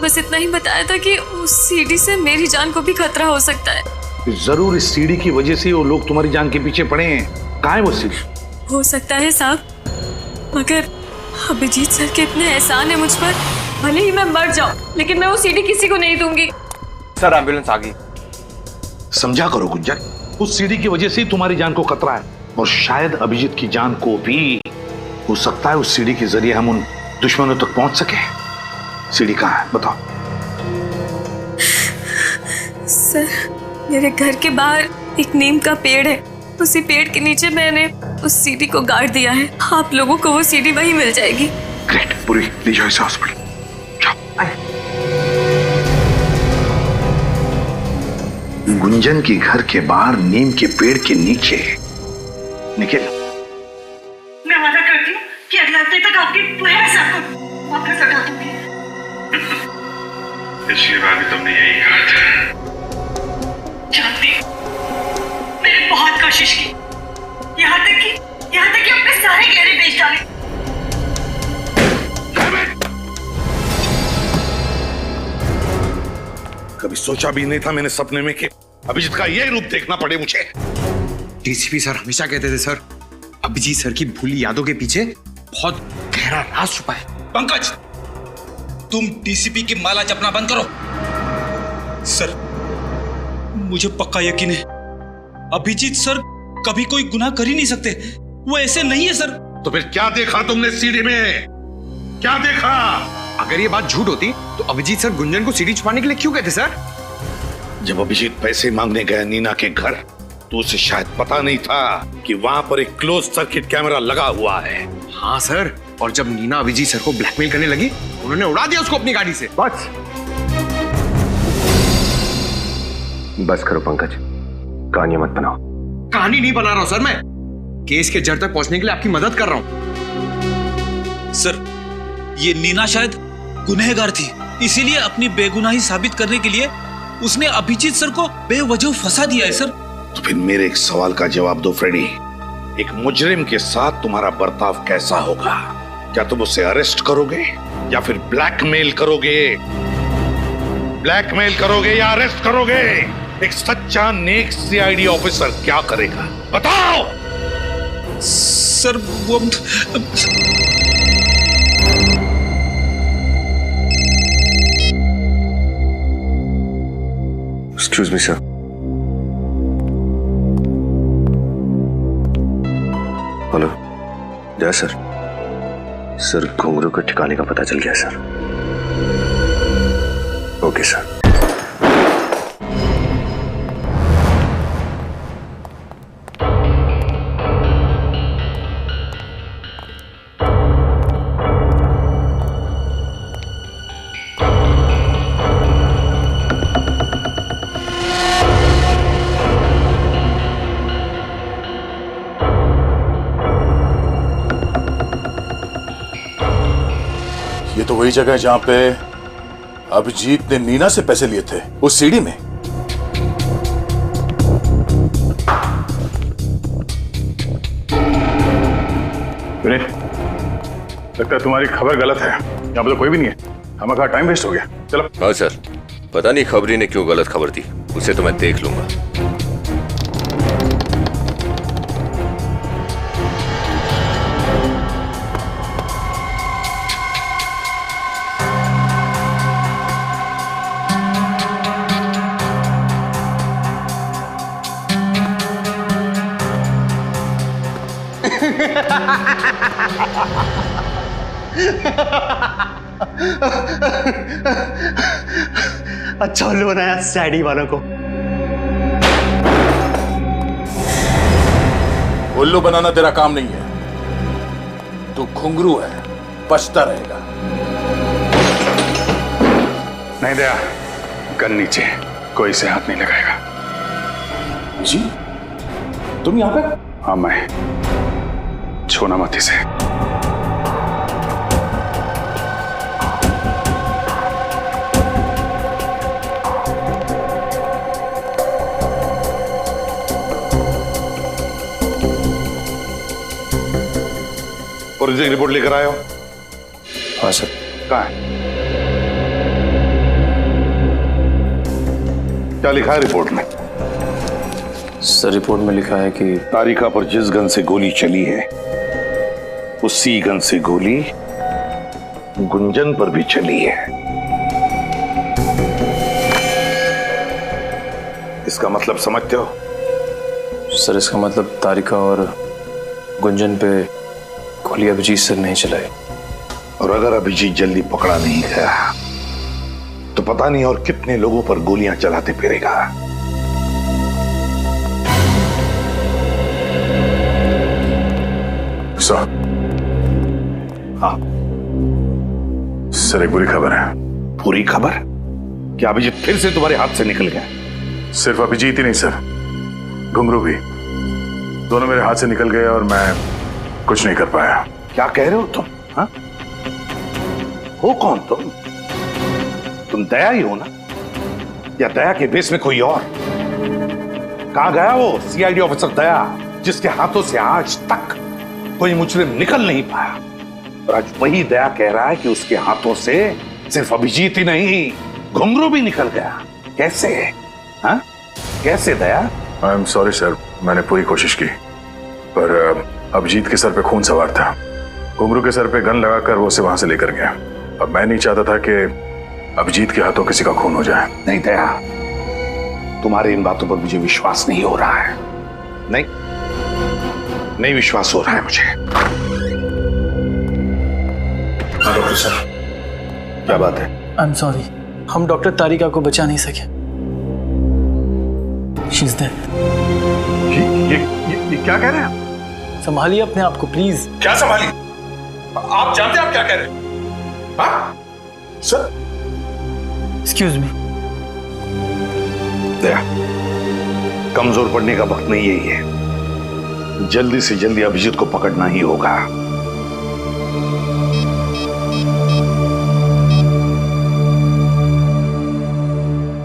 [SPEAKER 14] बस इतना ही बताया था कि उस सीडी से मेरी जान को भी खतरा हो सकता है।
[SPEAKER 12] जरूर इस सीडी की वजह से वो लोग तुम्हारी जान के पीछे पड़े हैं। कहाँ है वो सीडी?
[SPEAKER 14] हो सकता है साहब, मगर अभिजीत सर के इतने एहसान है मुझ पर, भले ही मैं मर जाऊं लेकिन मैं वो सीडी किसी को नहीं दूंगी।
[SPEAKER 17] सर एम्बुलेंस आ गई।
[SPEAKER 12] समझा करो गुंजन, उस सीडी की वजह से ही तुम्हारी जान को खतरा है, और शायद अभिजीत की जान को भी। हो सकता है उस सीडी के जरिए हम उन दुश्मनों तक पहुंच सके। सीडी कहाँ है बताओ?
[SPEAKER 14] सर मेरे घर के बाहर एक नीम का पेड़ है, उसी पेड़ के नीचे मैंने उस सीडी को गाड़ दिया है। आप लोगों को वो सीडी वहीं मिल जाएगी।
[SPEAKER 12] ग्रेट, पूरी ले जाओ इसे हॉस्पिटल। गुंजन के घर के बाहर नीम के पेड़ के नीचे। निखिल,
[SPEAKER 8] मैं वादा करती हूँ कि अगले हफ्ते तक आपकी पूरे हिसाब को वापस लगा दूंगी।
[SPEAKER 2] पिछली बार भी तुमने यही कहा था।
[SPEAKER 8] जानती हूँ, मैंने बहुत कोशिश की, यहाँ तक कि अपने सारे गहरे बेच डाले।
[SPEAKER 12] कभी सोचा भी नहीं था मैंने सपने में कि अभिजीत का यही रूप देखना पड़े मुझे।
[SPEAKER 3] डीसीपी सर हमेशा कहते थे सर, अभिजीत सर की भूली यादों के पीछे बहुत गहरा राज छुपा है।
[SPEAKER 16] पंकज, तुम डीसीपी की माला जपना बंद करो। सर मुझे पक्का यकीन है अभिजीत सर कभी कोई गुनाह कर ही नहीं सकते। वो ऐसे नहीं है सर।
[SPEAKER 12] तो फिर क्या देखा तुमने सीडी में? क्या देखा?
[SPEAKER 3] अगर ये बात झूठ होती तो अभिजीत सर गुंजन को सीडी छुपाने के लिए क्यों कहते सर?
[SPEAKER 12] जब अभिजीत पैसे मांगने गया नीना के घर तो उसे शायद पता नहीं था कि वहां पर एक क्लोज सर्किट कैमरा लगा हुआ है।
[SPEAKER 3] हाँ सर, और जब नीना अभिजीत सर को ब्लैकमेल करने लगी उन्होंने उड़ा दिया उसको अपनी गाड़ी से।
[SPEAKER 15] बस करो पंकज, कहानी मत बनाओ।
[SPEAKER 3] कहानी नहीं बना रहा हूं सर, मैं केस के जड़ तक पहुंचने के लिए आपकी मदद कर रहा हूं।
[SPEAKER 16] सर ये नीना शायद गुनहगार थी, इसीलिए अपनी बेगुनाही साबित करने के लिए उसने अभिजीत सर को बेवजह फंसा दिया है सर।
[SPEAKER 12] तो फिर मेरे एक सवाल का जवाब दो फ्रेडी, एक मुजरिम के साथ तुम्हारा बर्ताव कैसा होगा? क्या तुम उसे अरेस्ट करोगे या फिर ब्लैकमेल करोगे? ब्लैकमेल करोगे या अरेस्ट करोगे? एक सच्चा नेक सीआईडी ऑफिसर क्या करेगा बताओ?
[SPEAKER 16] सर वो
[SPEAKER 15] एक्सक्यूज मी सर। हेलो, जय सर। सर घुंघरू के ठिकाने का पता चल गया सर। Okay sir.
[SPEAKER 18] ये तो वही जगह है जहां पे अभिजीत ने नीना से पैसे लिए थे, उस सीडी में।
[SPEAKER 1] लगता है तुम्हारी खबर गलत है, यहाँ पे तो कोई भी नहीं है। हमारा टाइम वेस्ट हो गया। चलो।
[SPEAKER 15] हाँ सर, पता नहीं खबरी ने क्यों गलत खबर दी, उसे तो मैं देख लूंगा।
[SPEAKER 10] अच्छा उल्लू बनाया सैडी वालों को।
[SPEAKER 19] उल्लू बनाना तेरा काम नहीं है, तू घुंघरू है, बचता रहेगा।
[SPEAKER 1] नहीं दया, गन नीचे, कोई से हाथ नहीं लगाएगा।
[SPEAKER 19] जी तुम यहाँ पे?
[SPEAKER 1] हाँ मैं, छूना मत इसे।
[SPEAKER 12] फॉरेंसिक रिपोर्ट लेकर आए हो?
[SPEAKER 17] हाँ सर।
[SPEAKER 12] कहाँ है? क्या लिखा है रिपोर्ट में?
[SPEAKER 17] सर रिपोर्ट में लिखा है कि
[SPEAKER 12] तारिका पर जिस गन से गोली चली है उसी गन से गोली गुंजन पर भी चली है। इसका मतलब समझते हो?
[SPEAKER 17] सर इसका मतलब तारिका और गुंजन पे गोली अभिजीत सर नहीं चलाई।
[SPEAKER 12] और अगर अभिजीत जल्दी पकड़ा नहीं गया तो पता नहीं और कितने लोगों पर गोलियां चलाते फिरेगा।
[SPEAKER 1] सर।
[SPEAKER 12] हाँ
[SPEAKER 1] सर, एक बुरी खबर है।
[SPEAKER 12] बुरी खबर? क्या अभिजीत फिर से तुम्हारे हाथ से निकल गया?
[SPEAKER 1] सिर्फ अभिजीत ही नहीं सर, घुंघरू भी, दोनों मेरे हाथ से निकल गए और मैं कुछ नहीं कर पाया।
[SPEAKER 12] क्या कह रहे हो तुम? हाँ? हो कौन तुम? तुम दया ही हो ना? या दया के बेस में कोई और? कहां गया वो सीआईडी ऑफिसर दया जिसके हाथों से आज तक कोई मुजरिम निकल नहीं पाया? और आज वही दया कह रहा है कि उसके हाथों से सिर्फ अभिजीत ही नहीं, घुंघरू भी निकल गया। कैसे? हाँ? कैसे दया?
[SPEAKER 1] आई एम सॉरी सर, मैंने पूरी कोशिश की, पर अभिजीत के सर पे खून सवार था। घुंघरू के सर पे गन लगाकर वो उसे वहां से लेकर गया। अब मैं नहीं चाहता था कि अभिजीत के हाथों किसी का खून हो जाए।
[SPEAKER 12] नहीं दया, तुम्हारी इन बातों पर मुझे विश्वास नहीं हो रहा है। नहीं विश्वास हो रहा है मुझे।
[SPEAKER 17] डॉक्टर सर,
[SPEAKER 12] क्या बात है?
[SPEAKER 13] आई एम सॉरी, हम डॉक्टर तारिका को बचा नहीं सके। She is dead.
[SPEAKER 12] ये क्या कह रहे हैं?
[SPEAKER 13] संभालिए अपने आप को प्लीज।
[SPEAKER 19] क्या संभालिए? आप जानते हैं आप क्या कह रहे हैं? हाँ? Sir
[SPEAKER 13] excuse me.
[SPEAKER 12] दया, कमजोर पड़ने का वक्त नहीं यही है। जल्दी से जल्दी अभिजीत को पकड़ना ही होगा।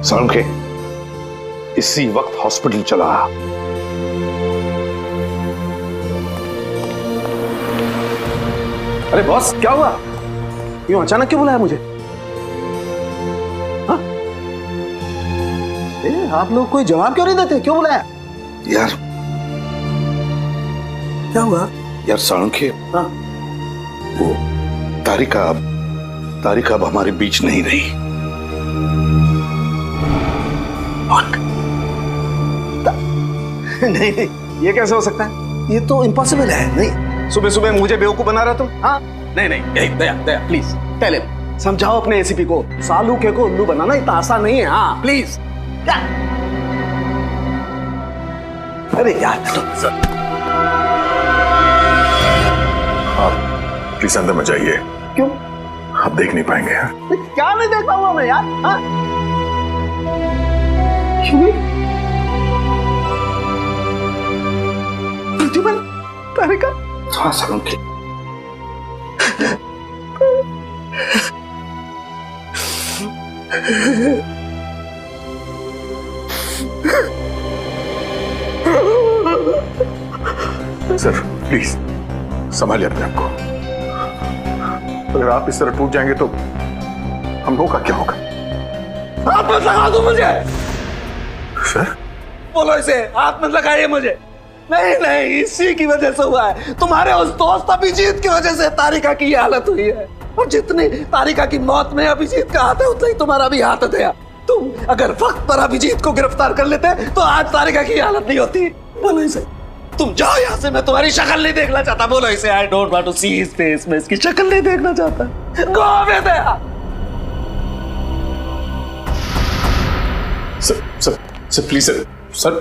[SPEAKER 12] सालुंखे, इसी वक्त हॉस्पिटल चला।
[SPEAKER 10] अरे बॉस, क्या हुआ? यूं अचानक क्यों बुलाया मुझे? हाँ? आप लोग कोई जवाब क्यों नहीं देते? क्यों बुलाया?
[SPEAKER 12] यार
[SPEAKER 10] क्या हुआ?
[SPEAKER 12] यार सालुंखे,
[SPEAKER 10] हाँ?
[SPEAKER 12] वो तारिका अब हमारे बीच नहीं रही।
[SPEAKER 10] नहीं नहीं, ये कैसे हो सकता है? ये तो इम्पॉसिबल है। नहीं, सुबह सुबह मुझे बेवकूफ बना रहा तुम? हाँ? नहीं नहीं, दया दया प्लीज टेल हिम, समझाओ अपने एसीपी को। सालुखे को उल्लू बनाना इतना आसान नहीं है। हाँ प्लीज। क्या? अरे यार सर,
[SPEAKER 1] आप प्लीज अंदर मत जाइए।
[SPEAKER 10] क्यों?
[SPEAKER 1] आप देख नहीं पाएंगे। हाँ?
[SPEAKER 10] क्या नहीं देख पाऊंगा मैं यार? हाँ? क्यों? प्रतिबल तारिका?
[SPEAKER 12] हाँ सालुंखे,
[SPEAKER 1] सर प्लीज संभालिए अपने आप को। अगर आप इस तरह टूट जाएंगे तो
[SPEAKER 18] हम लोगों का क्या होगा?
[SPEAKER 10] हाथ मत लगा दो मुझे।
[SPEAKER 18] सर
[SPEAKER 10] बोलो इसे, हाथ मत लगाइए मुझे। नहीं नहीं, इसी की वजह से हुआ है। तुम्हारे उस दोस्त अभिजीत की वजह से तारिका की ये हालत हुई है। और जितनी तारिका की मौत में अभिजीत का हाथ है, उतना ही तुम्हारा भी हाथ है। तुम अगर वक्त पर अभिजीत को गिरफ्तार कर लेते तो आज तारिका की हालत नहीं होती। बोलो इसे, तुम जाओ यहाँ से, मैं तुम्हारी शक्ल नहीं देखना चाहता। बोलो इसे, I don't want to see his face. मैं इसकी शक्ल नहीं देखना चाहता। Go away Daya.
[SPEAKER 18] Sir please sir.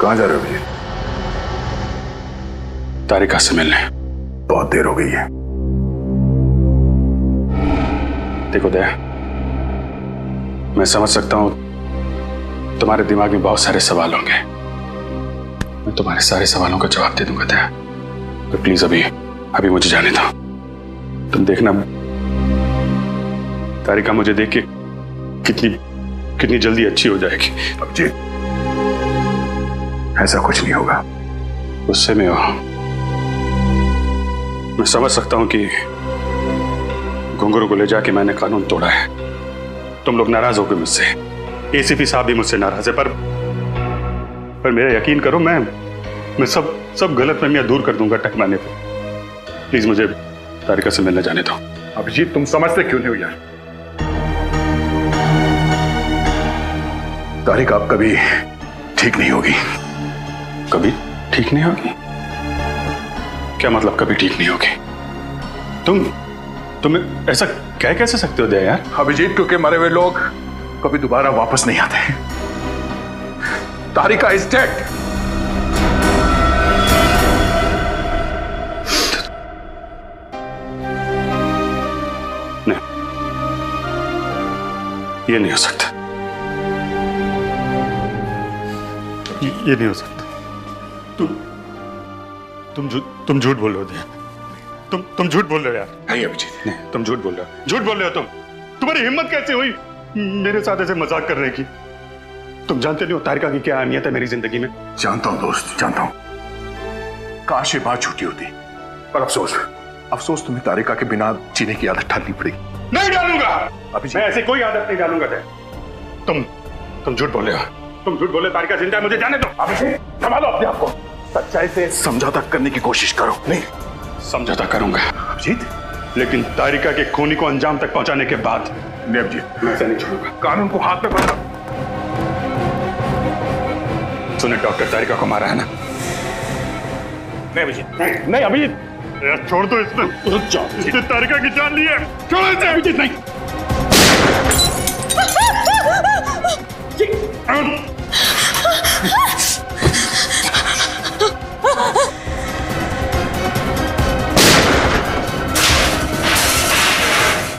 [SPEAKER 18] कहां जा रहे हो भैया?
[SPEAKER 5] तारिका से मिलने।
[SPEAKER 18] बहुत देर हो गई है।
[SPEAKER 5] देखो दया, मैं समझ सकता हूं तुम्हारे दिमाग में बहुत सारे सवाल होंगे। मैं तुम्हारे सारे सवालों का जवाब दे दूंगा दया, पर प्लीज अभी मुझे जाने दो। तुम देखना तारिका मुझे देख के कितनी जल्दी अच्छी हो जाएगी।
[SPEAKER 18] अभिजीत, ऐसा कुछ नहीं होगा।
[SPEAKER 5] गुस्से में हो, मैं समझ सकता हूं कि घुंघरू को ले जाके मैंने कानून तोड़ा है। तुम लोग नाराज हो गए मुझसे, एसीपी साहब भी मुझसे नाराज है, पर मेरा यकीन करो, मैं सब गलतफहमियां दूर कर दूंगा टकराने पे। प्लीज मुझे तारिका से मिलने जाने दो।
[SPEAKER 18] अभिजीत, तुम समझते क्यों नहीं हो यार? तारिका अब कभी ठीक नहीं होगी।
[SPEAKER 5] कभी ठीक नहीं होगी? क्या मतलब कभी ठीक नहीं होगी? तुम ऐसा कह कैसे सकते हो दया यार?
[SPEAKER 18] अभिजीत, क्योंकि मरे हुए लोग कभी दोबारा वापस नहीं आते। तारिका इज डेड।
[SPEAKER 5] नहीं, ये नहीं हो सकता। ये नहीं हो सकता। तुम झूठ बोल रहे हो दया। तुम झूठ बोल रहे हो यार।
[SPEAKER 18] नहीं अभिजीत,
[SPEAKER 5] नहीं, तुम झूठ बोल रहे हो। झूठ बोल रहे हो तुम। तुम्हारी हिम्मत कैसे हुई मेरे साथ ऐसे मजाक करने की? तुम जानते नहीं हो तारिका की क्या अहमियत है मेरी जिंदगी में।
[SPEAKER 18] जानता हूं दोस्त, जानता हूं। काश ये बात झूठी होती, पर अफसोस तुम्हें तारिका के बिना जीने की आदत डालनी पड़ेगी।
[SPEAKER 5] नहीं डालूंगा
[SPEAKER 18] अभिजीत,
[SPEAKER 5] मैं ऐसी कोई आदत नहीं डालूंगा। तुम झूठ बोले हो। तुम झूठ बोले। तारिका जिंदा है, मुझे जाने दो।
[SPEAKER 18] अभिजीत, संभालो अपने आप को। सच्चाई से समझौता करने की कोशिश करो। नहीं,
[SPEAKER 5] समझौता करूंगा
[SPEAKER 18] अभिजीत,
[SPEAKER 5] लेकिन तारिका के खूनी को अंजाम तक पहुंचाने के बाद।
[SPEAKER 18] नहीं अभिजीत,
[SPEAKER 5] मैं ऐसा नहीं छोड़ूंगा।
[SPEAKER 18] कानून को हाथ में पकड़ो।
[SPEAKER 5] सुने, डॉक्टर तारिका को मारा है ना?
[SPEAKER 18] नहीं अभिजीत,
[SPEAKER 5] नहीं अभिजीत, छोड़ दो इसने तारिका की जान ली है। छोड़ इसे अभिजीत। नहीं,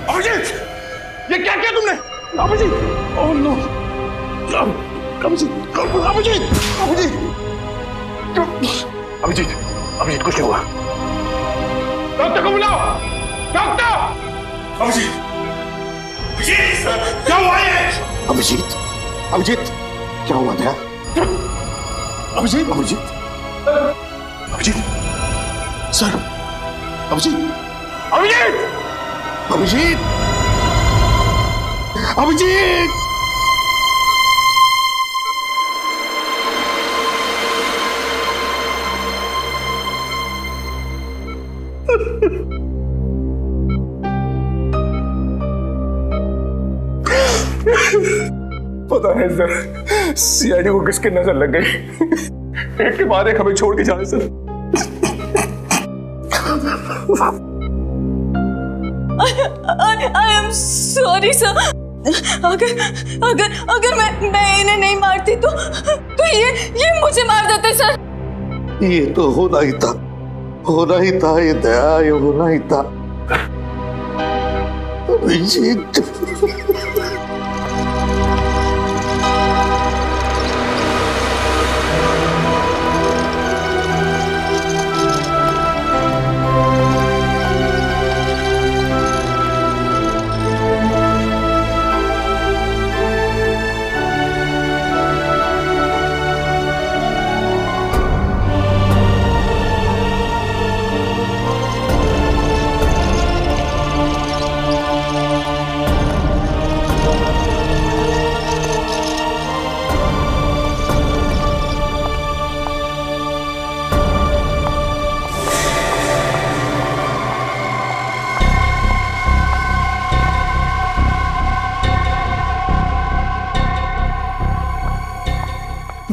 [SPEAKER 18] अभिजीत, ये क्या किया तुमने? अभिजीत, ओह नो, अभिजीत, कुछ नहीं हुआ।
[SPEAKER 5] डॉक्टर को बुलाओ। डॉक्टर!
[SPEAKER 18] अभिजीत,
[SPEAKER 5] क्या हुआ है?
[SPEAKER 18] अभिजीत, क्या हुआ दया? अभिजीत, सर, अभिजीत।
[SPEAKER 10] पता है सर, सीआईडी को किसकी नजर लग गई। एक के बाद एक हमें छोड़ के जाए sir.
[SPEAKER 14] I am sorry sir. अगर मैं इन्हें नहीं मारती तो ये मुझे मार देते सर।
[SPEAKER 10] ये तो होना ही था, ये दया, ये होना ही था। अभिजीत,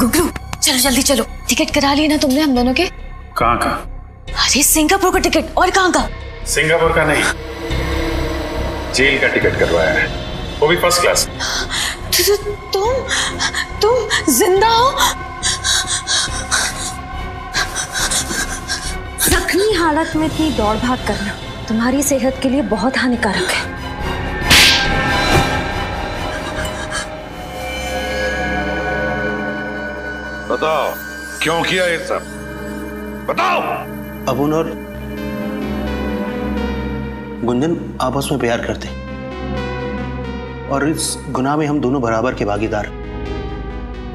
[SPEAKER 11] गुगलू चलो जल्दी चलो, टिकट करा ली ना तुमने हम दोनों के?
[SPEAKER 5] कहाँ का?
[SPEAKER 11] अरे सिंगापुर का टिकट। और कहाँ का?
[SPEAKER 5] सिंगापुर का नहीं, जेल का टिकट करवाया है, वो भी फर्स्ट क्लास।
[SPEAKER 11] तुम जिंदा हो? जख्मी हालत में इतनी दौड़ भाग करना तुम्हारी सेहत के लिए बहुत हानिकारक है।
[SPEAKER 12] बताओ क्यों किया ये सब, बताओ।
[SPEAKER 10] अबुन और गुंजन आपस में प्यार करते और इस गुनाह में हम दोनों बराबर के भागीदार।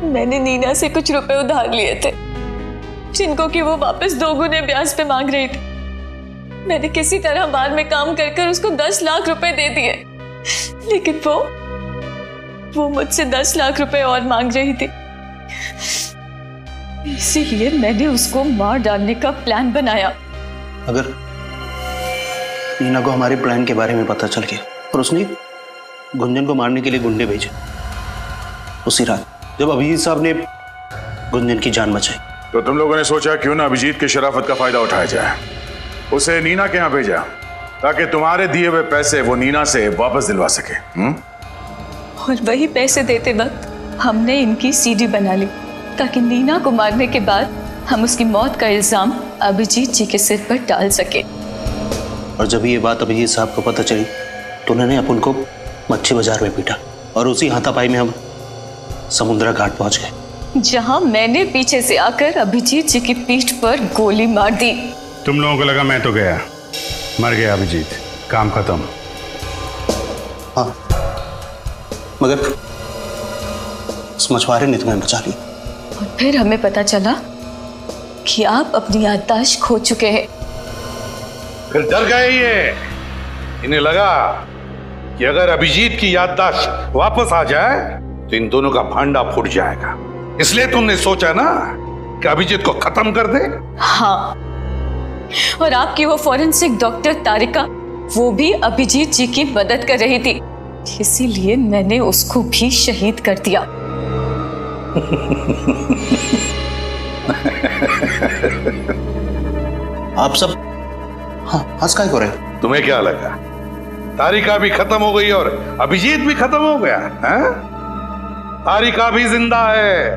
[SPEAKER 14] मैंने नीना से कुछ रुपए उधार लिए थे जिनको कि वो वापस 2 गुने ब्याज पे मांग रही थी। मैंने किसी तरह बाद में काम कर कर उसको 10 लाख रुपए दे दिए, लेकिन वो मुझसे 10 लाख रुपए और मांग रही थी। इसीलिए मैंने उसको मार डालने का प्लान बनाया।
[SPEAKER 10] अगर नीना को हमारे प्लान के बारे में पता चल गया और उसने गुंजन को मारने के लिए गुंडे भेजे, उसी रात जब अभिजीत साहब ने गुंजन की जान बचाई,
[SPEAKER 1] तो तुम लोगों ने सोचा क्यों ना अभिजीत की शराफत का फायदा उठाया जाए, उसे नीना के यहाँ भेजा ताकि तुम्हारे दिए हुए पैसे वो नीना से वापस दिलवा सके।
[SPEAKER 14] और वही पैसे देते वक्त हमने इनकी सीडी बना ली ताकि नीना को मारने के बाद हम उसकी मौत का इल्जाम अभिजीत जी के सिर पर डाल सके।
[SPEAKER 10] और जब ये बात अभिजीत साहब को पता चली तो उन्होंने अपन को मच्छी बाजार में पीटा और उसी हाथापाई में हम समुद्रा घाट पहुंच गए,
[SPEAKER 14] जहां मैंने पीछे से आकर अभिजीत जी की पीठ पर गोली मार दी।
[SPEAKER 5] तुम लोगों को लगा मैं तो गया, मर गया अभिजीत, काम खत्म।
[SPEAKER 10] हाँ, मगर उस मछुआरे ने तुम्हें बचा लिया।
[SPEAKER 14] और फिर हमें पता चला कि आप अपनी याददाश्त खो चुके हैं।
[SPEAKER 12] फिर डर गए ये, इन्हें लगा कि अगर अभिजीत की याददाश्त वापस आ जाए तो इन दोनों का भांडा फूट जाएगा, इसलिए तुमने सोचा ना कि अभिजीत को खत्म कर दे।
[SPEAKER 14] हाँ, और आपकी वो फॉरेंसिक डॉक्टर तारिका, वो भी अभिजीत जी की मदद कर रही थी, इसीलिए मैंने उसको भी शहीद कर दिया।
[SPEAKER 10] आप सब हंस काहे को रहे?
[SPEAKER 12] तुम्हें क्या लगा तारिका भी खत्म हो गई और अभिजीत भी खत्म हो गया है? तारिका भी जिंदा है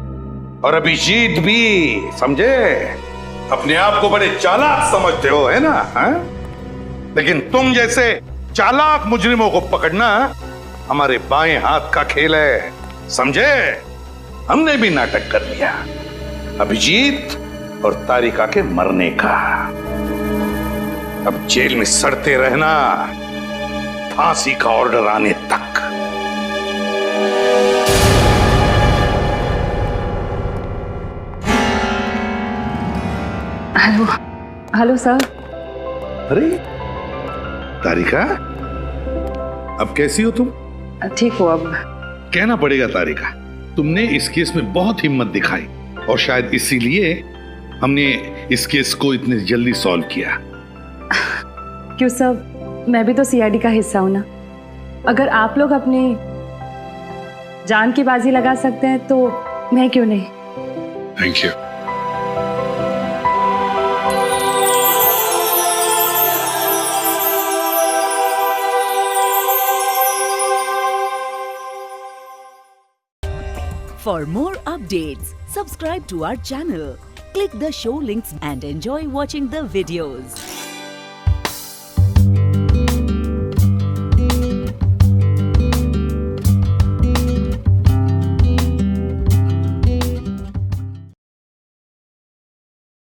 [SPEAKER 12] और अभिजीत भी, समझे? अपने आप को बड़े चालाक समझते हो, है ना? है? लेकिन तुम जैसे चालाक मुजरिमों को पकड़ना हमारे बाएं हाथ का खेल है, समझे? हमने भी नाटक कर लिया अभिजीत और तारिका के मरने का। अब जेल में सड़ते रहना फांसी का ऑर्डर आने तक।
[SPEAKER 9] Hello hello sir.
[SPEAKER 12] अरे तारिका, अब कैसी हो तुम?
[SPEAKER 9] ठीक हो अब?
[SPEAKER 12] कहना पड़ेगा तारिका, तुमने इस केस में बहुत हिम्मत दिखाई और शायद इसीलिए हमने इस केस को इतनी जल्दी सॉल्व किया।
[SPEAKER 9] क्यों सर, मैं भी तो सीआईडी का हिस्सा हूं ना। अगर आप लोग अपनी जान की बाजी लगा सकते हैं तो मैं क्यों नहीं।
[SPEAKER 12] Thank you.
[SPEAKER 20] For more updates, subscribe to our channel, click the show links and enjoy watching the videos.